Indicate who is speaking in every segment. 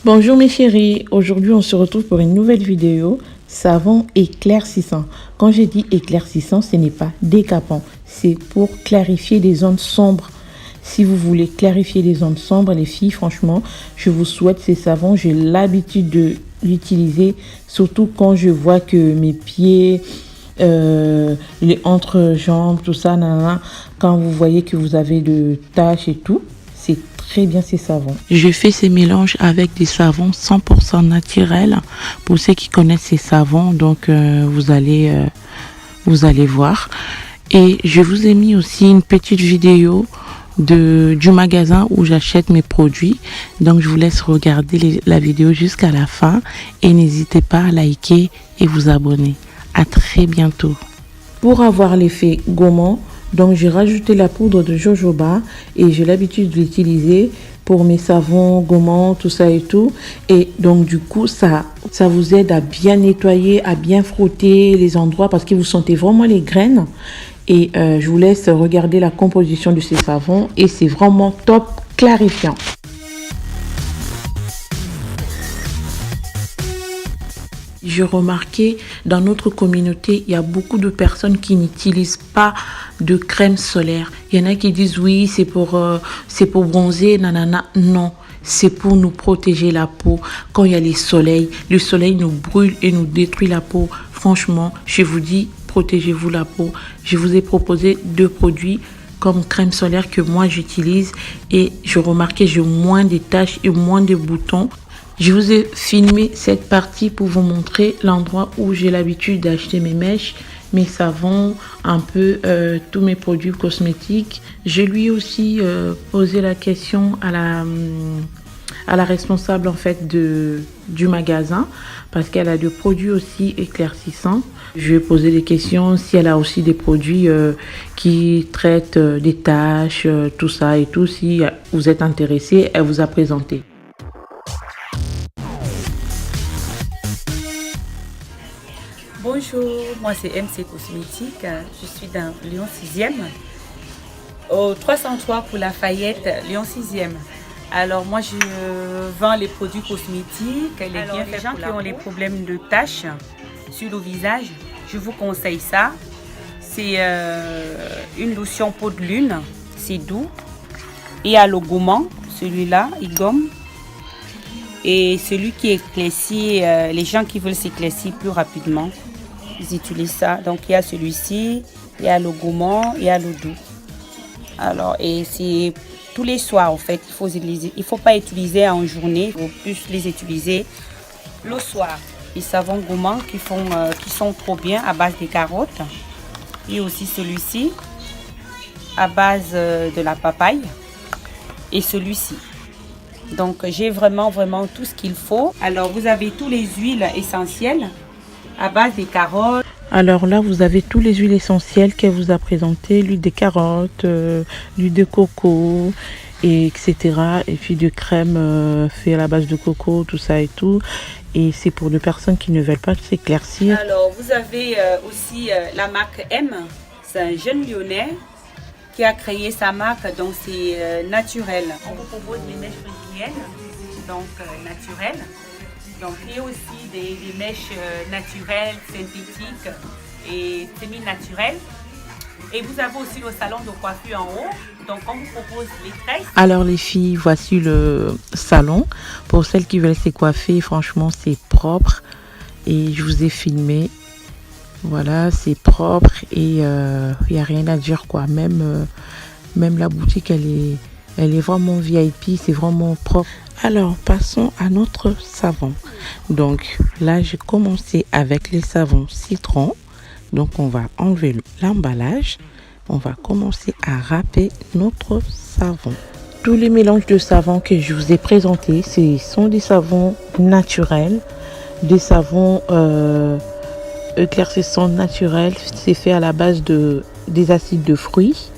Speaker 1: Bonjour mes chéris, aujourd'hui on se retrouve pour une nouvelle vidéo savon éclaircissant. Quand je dis éclaircissant, ce n'est pas décapant, c'est pour clarifier des zones sombres. Si vous voulez clarifier les zones sombres, les filles, franchement, je vous souhaite ces savons. J'ai l'habitude de l'utiliser, surtout quand je vois que mes pieds, les entrejambes, tout ça, nanana, quand vous voyez que vous avez de taches et tout, c'est très bien ces savons. Je fais ces mélanges avec des savons 100% naturels. Pour ceux qui connaissent ces savons, donc vous allez voir. Et je vous ai mis aussi une petite vidéo du magasin où j'achète mes produits. Donc je vous laisse regarder la vidéo jusqu'à la fin et n'hésitez pas à liker et vous abonner. À très bientôt. Pour avoir l'effet gommant, donc j'ai rajouté la poudre de jojoba et j'ai l'habitude de l'utiliser pour mes savons gommants, tout ça et tout. Et donc du coup ça vous aide à bien nettoyer, à bien frotter les endroits parce que vous sentez vraiment les graines. Et je vous laisse regarder la composition de ces savons et c'est vraiment top clarifiant. J'ai remarqué dans notre communauté, il y a beaucoup de personnes qui n'utilisent pas de crème solaire. Il y en a qui disent oui, c'est pour bronzer, nanana. Non, c'est pour nous protéger la peau. Quand il y a le soleil nous brûle et nous détruit la peau. Franchement, je vous dis, protégez-vous la peau. Je vous ai proposé 2 produits comme crème solaire que moi j'utilise et je remarquais j'ai moins de taches et moins de boutons. Je vous ai filmé cette partie pour vous montrer l'endroit où j'ai l'habitude d'acheter mes mèches, mes savons, un peu tous mes produits cosmétiques. Je lui ai aussi posé la question à la responsable en fait du magasin parce qu'elle a des produits aussi éclaircissants. Je lui ai posé des questions si elle a aussi des produits qui traitent des taches, tout ça et tout. Si vous êtes intéressé, elle vous a présenté.
Speaker 2: Bonjour, moi c'est MC Cosmétique, je suis dans Lyon 6e, au 303 pour Lafayette, Lyon 6e. Alors moi je vends les produits cosmétiques, les gens qui ont les problèmes de taches sur le visage, je vous conseille ça. C'est une lotion peau de lune, c'est doux. Il y a le gommant, celui-là, il gomme. Et celui qui éclaircit, les gens qui veulent s'éclaircir plus rapidement, ils utilisent ça. Donc il y a celui-ci, il y a le gommant, il y a le doux. Alors, et c'est tous les soirs en fait, il faut pas utiliser en journée, il faut plus les utiliser le soir. Les savons gommants qui sont trop bien à base de carottes. Et aussi celui-ci à base de la papaye et celui-ci. Donc j'ai vraiment tout ce qu'il faut. Alors vous avez tous les huiles essentielles à base des carottes.
Speaker 1: Alors là vous avez tous les huiles essentielles qu'elle vous a présentées, l'huile de carotte, l'huile de coco, et etc. Et puis de crème fait à la base de coco, tout ça et tout. Et c'est pour les personnes qui ne veulent pas s'éclaircir.
Speaker 2: Alors vous avez aussi la marque M, c'est un jeune lyonnais qui a créé sa marque, donc c'est naturel. On vous propose des mèches brésiliennes, donc naturelles. Donc il y a aussi des mèches naturelles, synthétiques et semi-naturelles. Et vous avez aussi le salon de coiffure en haut, donc on vous propose les tresses.
Speaker 1: Alors les filles, voici le salon. Pour celles qui veulent se coiffer, franchement c'est propre. Et je vous ai filmé. Voilà, c'est propre et il n'y a rien à dire quoi. Même la boutique, elle est vraiment VIP, c'est vraiment propre. Alors, passons à notre savon. Donc, là, j'ai commencé avec les savons citron. Donc, on va enlever l'emballage. On va commencer à râper notre savon. Tous les mélanges de savons que je vous ai présentés, ce sont des savons naturels, des savons éclaircissants naturels. C'est fait à la base des acides de fruits.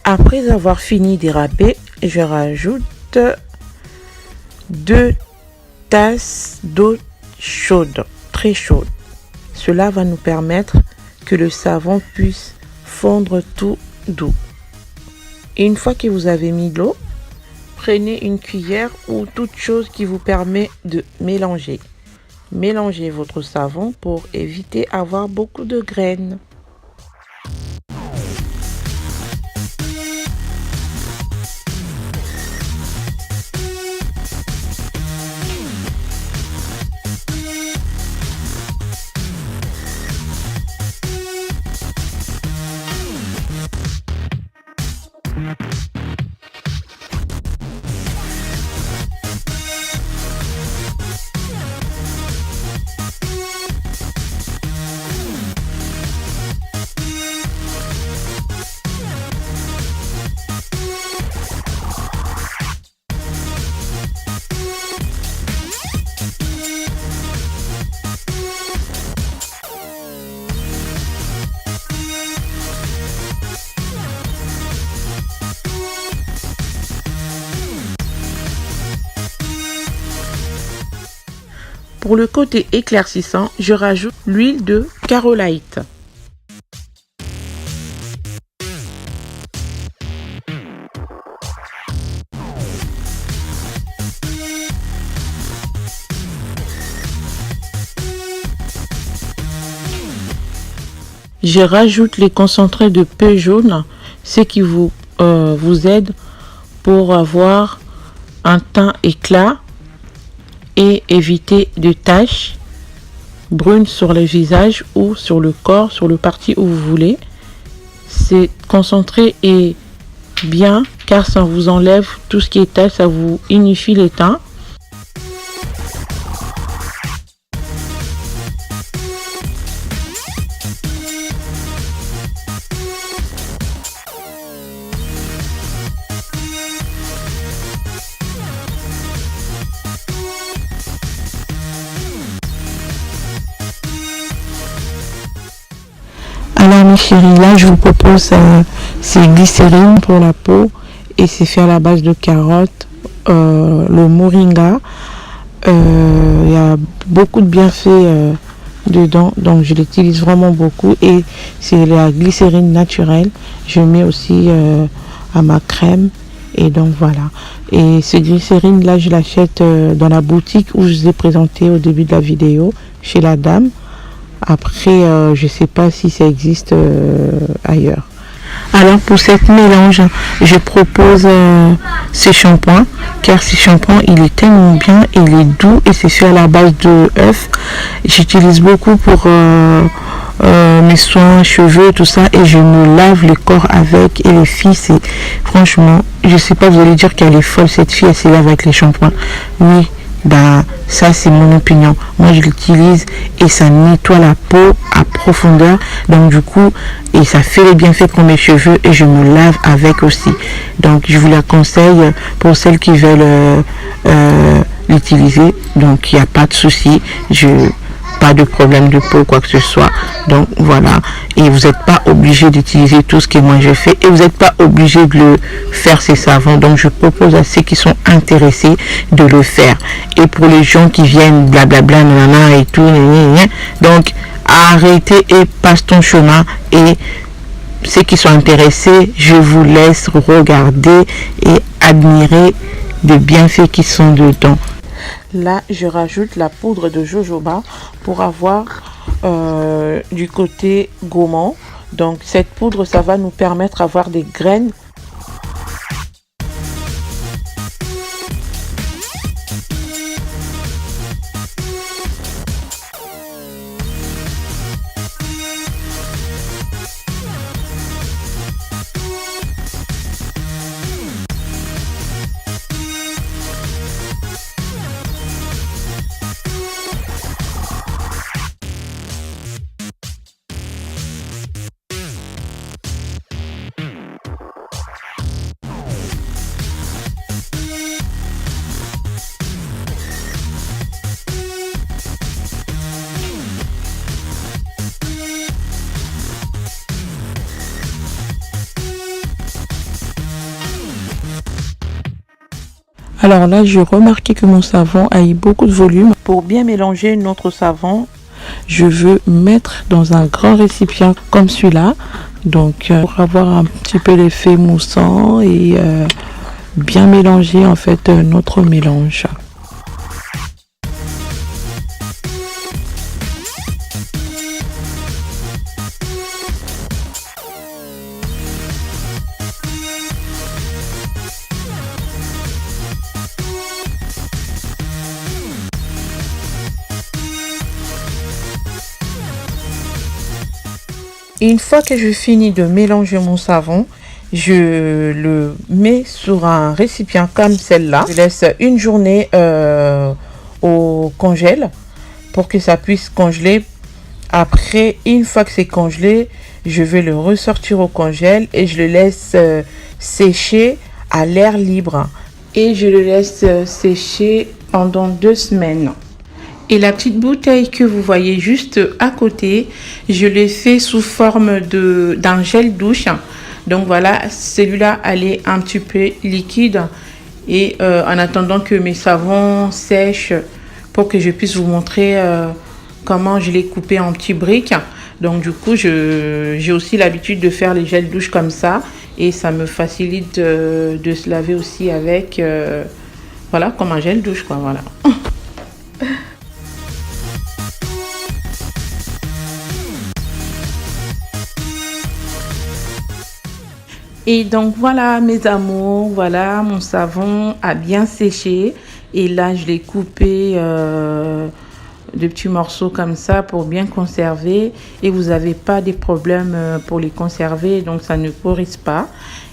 Speaker 1: Après avoir fini d'éraper, je rajoute 2 tasses d'eau chaude, très chaude. Cela va nous permettre que le savon puisse fondre tout doux. Et une fois que vous avez mis l'eau, prenez une cuillère ou toute chose qui vous permet de mélanger. Mélangez votre savon pour éviter d'avoir beaucoup de graines. Pour le côté éclaircissant, je rajoute l'huile de Carolite. Je rajoute les concentrés de peu jaune, ce qui vous aide pour avoir un teint éclat et éviter de taches brunes sur le visage ou sur le corps, sur le parti où vous voulez. C'est concentré et bien car ça vous enlève tout ce qui est tache, ça vous unifie les teints. Alors mes chéris, là je vous propose c'est glycérine pour la peau et c'est fait à la base de carottes, le moringa. Il y a beaucoup de bienfaits dedans, donc je l'utilise vraiment beaucoup et c'est la glycérine naturelle. Je mets aussi à ma crème et donc voilà. Et ce glycérine là je l'achète dans la boutique où je vous ai présenté au début de la vidéo chez la dame. Après, je sais pas si ça existe ailleurs. Alors pour cette mélange, je propose ce shampoing, car ce shampoing il est tellement bien, il est doux et c'est fait à la base de œufs. J'utilise beaucoup pour mes soins, cheveux, tout ça, et je me lave le corps avec. Et les filles, c'est franchement, je sais pas, vous allez dire qu'elle est folle cette fille, elle se lave avec les shampoings. Oui. Bah, ça c'est mon opinion. Moi je l'utilise et ça nettoie la peau à profondeur. Donc du coup, et ça fait les bienfaits pour mes cheveux et je me lave avec aussi. Donc je vous la conseille pour celles qui veulent l'utiliser, donc il n'y a pas de souci. Pas de problème de peau, quoi que ce soit. Donc voilà, et vous n'êtes pas obligé d'utiliser tout ce que moi je fais, et vous n'êtes pas obligé de le faire ces savons. Donc je propose à ceux qui sont intéressés de le faire. Et pour les gens qui viennent blablabla nanana et tout, donc arrêtez et passe ton chemin. Et ceux qui sont intéressés, je vous laisse regarder et admirer les bienfaits qui sont dedans. Là, je rajoute la poudre de jojoba pour avoir du côté gourmand. Donc, cette poudre, ça va nous permettre d'avoir des graines. Alors là, j'ai remarqué que mon savon a eu beaucoup de volume. Pour bien mélanger notre savon, je veux mettre dans un grand récipient comme celui-là. Donc, pour avoir un petit peu l'effet moussant et bien mélanger en fait notre mélange. Une fois que je finis de mélanger mon savon, je le mets sur un récipient comme celle-là. Je laisse une journée au congèle pour que ça puisse congeler. Après, une fois que c'est congelé, je vais le ressortir au congèle et je le laisse sécher à l'air libre. Et je le laisse sécher pendant 2 semaines. Et la petite bouteille que vous voyez juste à côté, je l'ai fait sous forme d'un gel douche. Donc voilà, celui-là, elle est un petit peu liquide. Et en attendant que mes savons sèchent, pour que je puisse vous montrer comment je l'ai coupé en petits briques. Donc du coup, j'ai aussi l'habitude de faire les gels douche comme ça. Et ça me facilite de se laver aussi avec, voilà, comme un gel douche, quoi, voilà. Et donc voilà mes amours, voilà mon savon a bien séché et là je l'ai coupé de petits morceaux comme ça pour bien conserver et vous n'avez pas des problèmes pour les conserver, donc ça ne pourrisse pas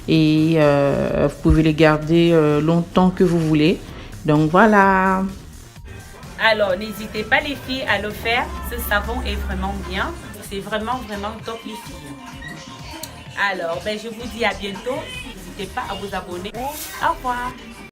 Speaker 1: et vous pouvez les garder longtemps que vous voulez. Donc voilà.
Speaker 2: Alors n'hésitez pas les filles à le faire, ce savon est vraiment bien, c'est vraiment top les filles. Alors, je vous dis à bientôt. N'hésitez pas à vous abonner. Au revoir.